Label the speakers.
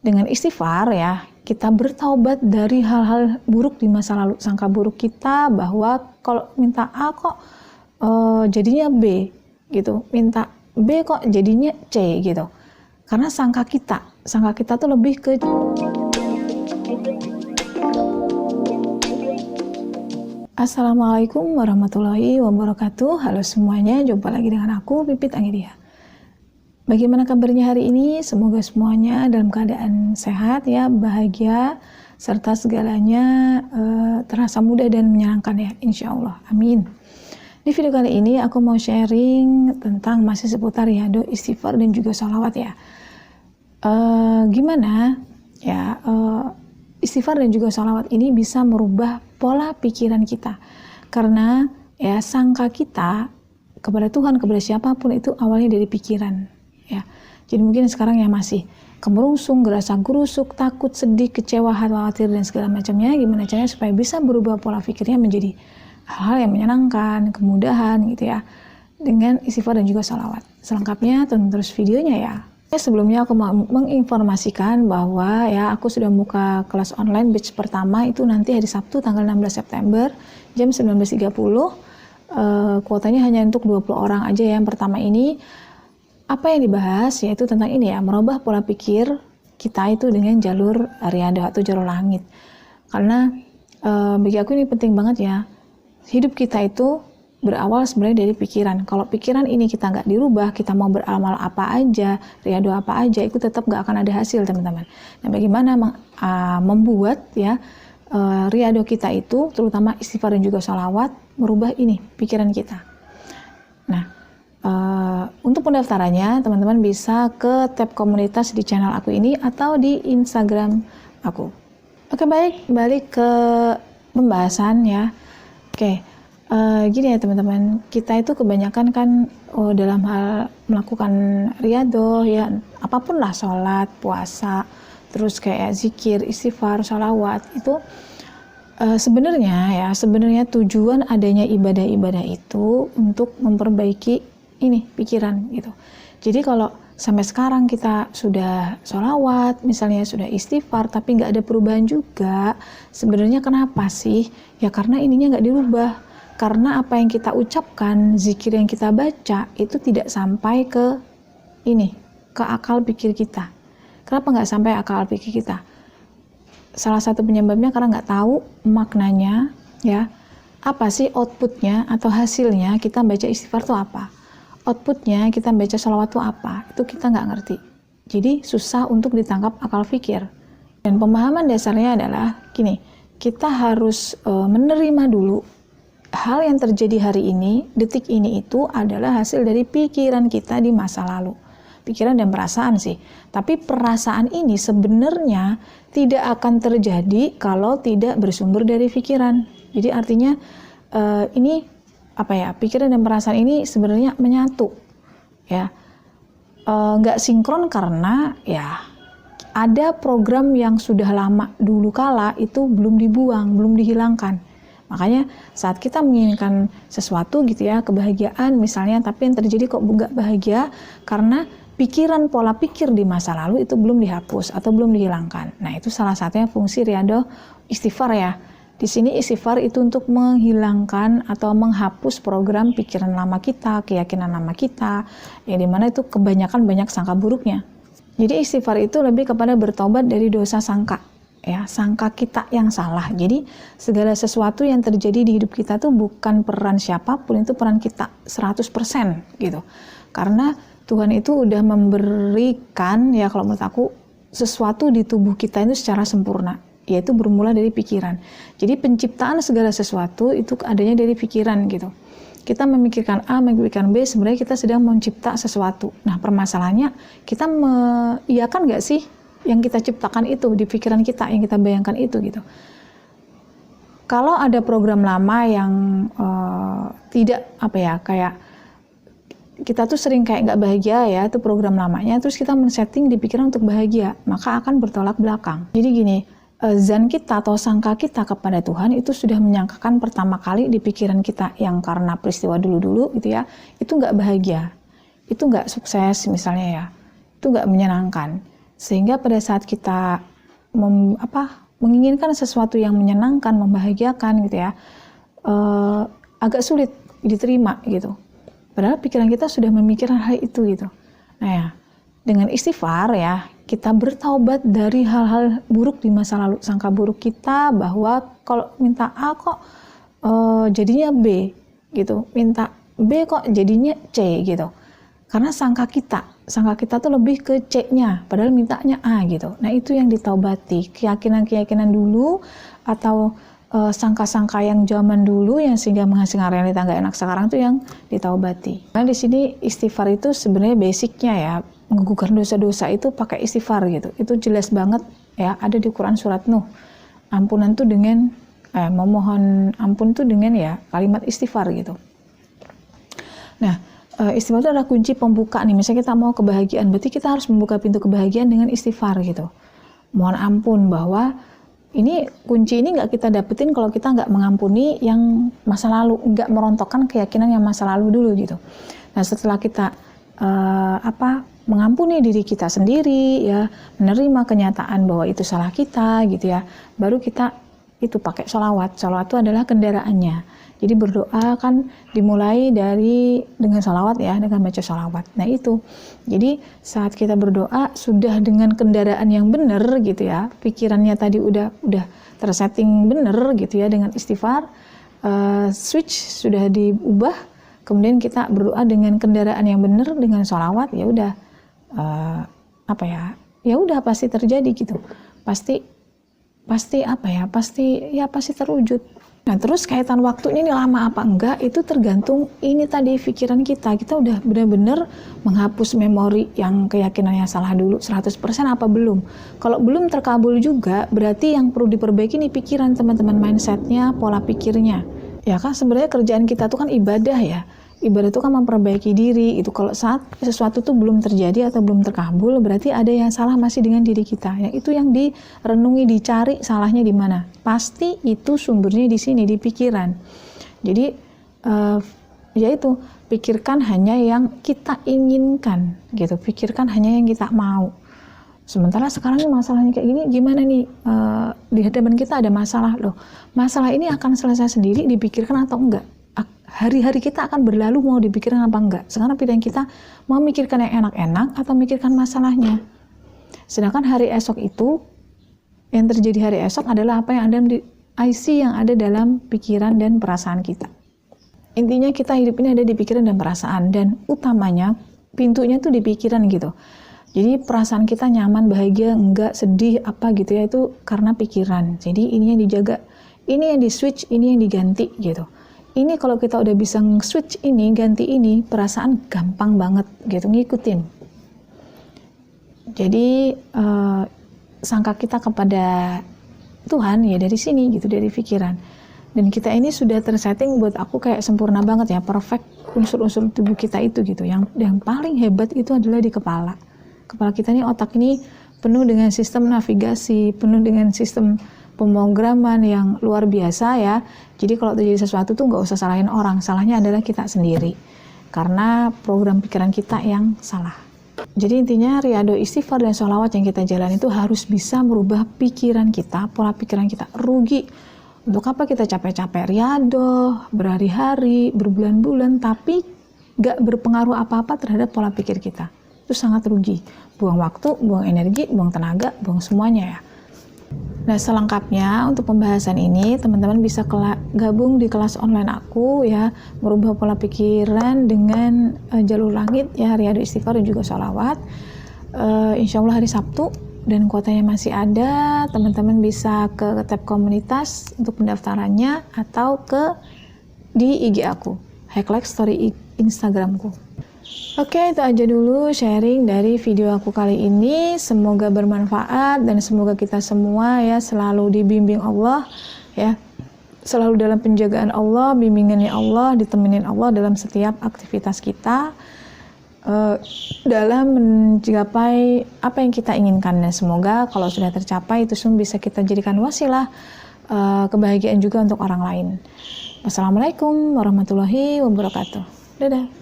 Speaker 1: dengan istighfar ya, kita bertaubat dari hal-hal buruk di masa lalu, sangka buruk kita bahwa kalau minta A kok jadinya B gitu, minta B kok jadinya C gitu. Karena sangka kita tuh lebih ke Assalamualaikum warahmatullahi wabarakatuh. Halo semuanya, jumpa lagi dengan aku Pipit Anggidia. Bagaimana kabarnya hari ini? Semoga semuanya dalam keadaan sehat ya, bahagia, serta segalanya terasa mudah dan menyenangkan ya, insya Allah. Amin. Di video kali ini aku mau sharing tentang masih seputar riyadhah, istighfar dan juga sholawat ya. Gimana ya istighfar dan juga sholawat ini bisa merubah pola pikiran kita, karena ya sangka kita kepada Tuhan, kepada siapapun itu awalnya dari pikiran ya. Jadi mungkin sekarang ya masih kemerungsung, gerasa gerusuk, takut, sedih, kecewa, khawatir dan segala macamnya. Gimana caranya supaya bisa berubah pola pikirnya menjadi hal yang menyenangkan, kemudahan gitu ya, dengan istighfar dan juga sholawat. Selengkapnya tonton terus videonya ya. Sebelumnya aku mau menginformasikan bahwa ya aku sudah buka kelas online batch pertama itu nanti hari Sabtu tanggal 16 September jam 19.30. Kuotanya hanya untuk 20 orang aja ya. Yang pertama ini apa yang dibahas yaitu tentang ini ya, merubah pola pikir kita itu dengan jalur riyadhah atau jalur langit. Karena bagi aku ini penting banget ya. Hidup kita itu berawal sebenarnya dari pikiran. Kalau pikiran ini kita nggak dirubah, kita mau beramal apa aja, riyadhah apa aja, itu tetap nggak akan ada hasil teman-teman. Nah, bagaimana membuat ya riyadhah kita itu, terutama istighfar dan juga sholawat, merubah ini pikiran kita. Nah, untuk pendaftarannya teman-teman bisa ke tab komunitas di channel aku ini atau di Instagram aku. Oke, baik, balik ke pembahasan ya. Oke. Gini ya teman-teman, kita itu kebanyakan kan dalam hal melakukan riyadhah ya, apapun lah, sholat, puasa, terus kayak zikir, istighfar, sholawat itu sebenarnya tujuan adanya ibadah-ibadah itu untuk memperbaiki ini pikiran gitu. Jadi kalau sampai sekarang kita sudah sholawat, misalnya sudah istighfar, tapi nggak ada perubahan juga, sebenarnya kenapa sih? Ya karena ininya nggak dirubah. Karena apa yang kita ucapkan, zikir yang kita baca, itu tidak sampai ke akal pikir kita. Kenapa nggak sampai akal pikir kita? Salah satu penyebabnya karena nggak tahu maknanya, ya. Apa sih outputnya atau hasilnya kita baca istighfar itu apa? Outputnya kita baca sholawat itu apa? Itu kita nggak ngerti. Jadi susah untuk ditangkap akal pikir. Dan pemahaman dasarnya adalah gini, kita harus menerima dulu hal yang terjadi hari ini, detik ini itu adalah hasil dari pikiran kita di masa lalu. Pikiran dan perasaan sih. Tapi perasaan ini sebenarnya tidak akan terjadi kalau tidak bersumber dari pikiran. Jadi artinya pikiran dan perasaan ini sebenarnya menyatu. Ya. Nggak sinkron karena ya ada program yang sudah lama dulu kala itu belum dibuang, belum dihilangkan. Makanya saat kita menginginkan sesuatu gitu ya, kebahagiaan misalnya, tapi yang terjadi kok nggak bahagia karena pikiran, pola pikir di masa lalu itu belum dihapus atau belum dihilangkan. Nah, itu salah satunya fungsi riyadhah istighfar ya. Di sini istighfar itu untuk menghilangkan atau menghapus program pikiran lama kita, keyakinan lama kita, ya dimana itu kebanyakan banyak sangka buruknya. Jadi istighfar itu lebih kepada bertobat dari dosa sangka. Ya, sangka kita yang salah. Jadi segala sesuatu yang terjadi di hidup kita tuh bukan peran siapapun, itu peran kita 100% gitu. Karena Tuhan itu udah memberikan ya, kalau menurut aku, sesuatu di tubuh kita itu secara sempurna, yaitu bermula dari pikiran. Jadi penciptaan segala sesuatu itu adanya dari pikiran gitu. Kita memikirkan A, memikirkan B, sebenarnya kita sedang mencipta sesuatu. Nah, permasalahannya kita mengiyakan nggak sih yang kita ciptakan itu di pikiran kita, yang kita bayangkan itu gitu. Kalau ada program lama yang tidak kayak kita tuh sering kayak nggak bahagia ya, itu program lamanya, terus kita men-setting di pikiran untuk bahagia, maka akan bertolak belakang. Jadi gini, zan kita atau sangka kita kepada Tuhan itu sudah menyangkakan pertama kali di pikiran kita yang karena peristiwa dulu-dulu gitu ya, itu nggak bahagia, itu nggak sukses misalnya ya, itu nggak menyenangkan. Sehingga pada saat kita menginginkan sesuatu yang menyenangkan, membahagiakan gitu ya, agak sulit diterima gitu. Padahal pikiran kita sudah memikirkan hal itu gitu. Nah ya, dengan istighfar ya, kita bertaubat dari hal-hal buruk di masa lalu, sangka buruk kita bahwa kalau minta A kok jadinya B gitu, minta B kok jadinya C gitu. Karena sangka kita tuh lebih ke C-nya, padahal mintanya A gitu. Nah itu yang ditaubati, keyakinan-keyakinan dulu atau sangka-sangka yang zaman dulu yang sehingga menghasilkan realita nggak enak sekarang tuh yang ditaubati. Nah di sini istighfar itu sebenarnya basicnya ya, menggugurkan dosa-dosa itu pakai istighfar gitu. Itu jelas banget ya, ada di Quran surat Nuh. Ampunan tuh dengan memohon ampun tuh dengan ya kalimat istighfar gitu. Nah, istighfar itu adalah kunci pembuka nih. Misalnya kita mau kebahagiaan, berarti kita harus membuka pintu kebahagiaan dengan istighfar gitu. Mohon ampun, bahwa ini kunci ini nggak kita dapetin kalau kita nggak mengampuni yang masa lalu, nggak merontokkan keyakinan yang masa lalu dulu gitu. Nah setelah kita mengampuni diri kita sendiri ya, menerima kenyataan bahwa itu salah kita gitu ya, baru kita itu pakai sholawat. Sholawat itu adalah kendaraannya. Jadi berdoa kan dimulai dengan sholawat ya, dengan baca sholawat. Nah itu, jadi saat kita berdoa sudah dengan kendaraan yang benar gitu ya, pikirannya tadi udah tersetting benar gitu ya dengan istighfar, switch sudah diubah, kemudian kita berdoa dengan kendaraan yang benar dengan sholawat, ya udah ya udah pasti terjadi gitu, pasti terwujud. Nah terus kaitan waktu ini lama apa enggak itu tergantung ini tadi pikiran kita udah benar-benar menghapus memori yang keyakinannya salah dulu 100% apa belum. Kalau belum terkabul juga berarti yang perlu diperbaiki nih pikiran teman-teman, mindsetnya, pola pikirnya. Ya kan sebenarnya kerjaan kita tuh kan ibadah ya. Ibadah itu kan memperbaiki diri. Itu kalau saat sesuatu tuh belum terjadi atau belum terkabul, berarti ada yang salah masih dengan diri kita. Yang itu yang direnungi, dicari salahnya di mana. Pasti itu sumbernya di sini, di pikiran. Jadi yaitu pikirkan hanya yang kita inginkan, gitu. Pikirkan hanya yang kita mau. Sementara sekarang ini masalahnya kayak gini, gimana nih di hadapan kita ada masalah loh. Masalah ini akan selesai sendiri, dipikirkan atau enggak? Hari-hari kita akan berlalu mau dipikirkan apa enggak. Sekarang pilihan kita mau mikirkan yang enak-enak atau mikirkan masalahnya. Sedangkan hari esok itu, yang terjadi hari esok adalah apa yang ada di IC yang ada dalam pikiran dan perasaan kita. Intinya kita hidup ini ada di pikiran dan perasaan, dan utamanya pintunya tuh di pikiran gitu. Jadi perasaan kita nyaman, bahagia, enggak, sedih, apa gitu ya, itu karena pikiran. Jadi ini yang dijaga, ini yang di switch, ini yang diganti gitu. Ini kalau kita udah bisa switch ini, ganti ini, perasaan gampang banget gitu ngikutin. Jadi sangka kita kepada Tuhan ya dari sini gitu, dari pikiran. Dan kita ini sudah tersetting buat aku kayak sempurna banget ya, perfect unsur-unsur tubuh kita itu gitu. Yang paling hebat itu adalah di kepala. Kepala kita ini, otak ini penuh dengan sistem navigasi, penuh dengan sistem pemrograman yang luar biasa ya. Jadi kalau terjadi sesuatu tuh nggak usah salahin orang, salahnya adalah kita sendiri karena program pikiran kita yang salah. Jadi intinya riado istighfar dan sholawat yang kita jalan itu harus bisa merubah pikiran kita, pola pikiran kita. Rugi untuk apa kita capek-capek riado berhari-hari, berbulan-bulan tapi nggak berpengaruh apa-apa terhadap pola pikir kita. Itu sangat rugi, buang waktu, buang energi, buang tenaga, buang semuanya ya. Nah selengkapnya untuk pembahasan ini teman-teman bisa gabung di kelas online aku ya, merubah pola pikiran dengan jalur langit ya, riado istighfar dan juga sholawat. Insya Allah hari Sabtu dan kuotanya masih ada, teman-teman bisa ke tab komunitas untuk pendaftarannya atau di IG aku, #like story Instagramku. Oke, itu aja dulu sharing dari video aku kali ini. Semoga bermanfaat dan semoga kita semua ya selalu dibimbing Allah ya. Selalu dalam penjagaan Allah, bimbingannya Allah, ditemenin Allah dalam setiap aktivitas kita dalam mencapai apa yang kita inginkan, dan semoga kalau sudah tercapai itu semua bisa kita jadikan wasilah kebahagiaan juga untuk orang lain. Wassalamualaikum warahmatullahi wabarakatuh. Dadah.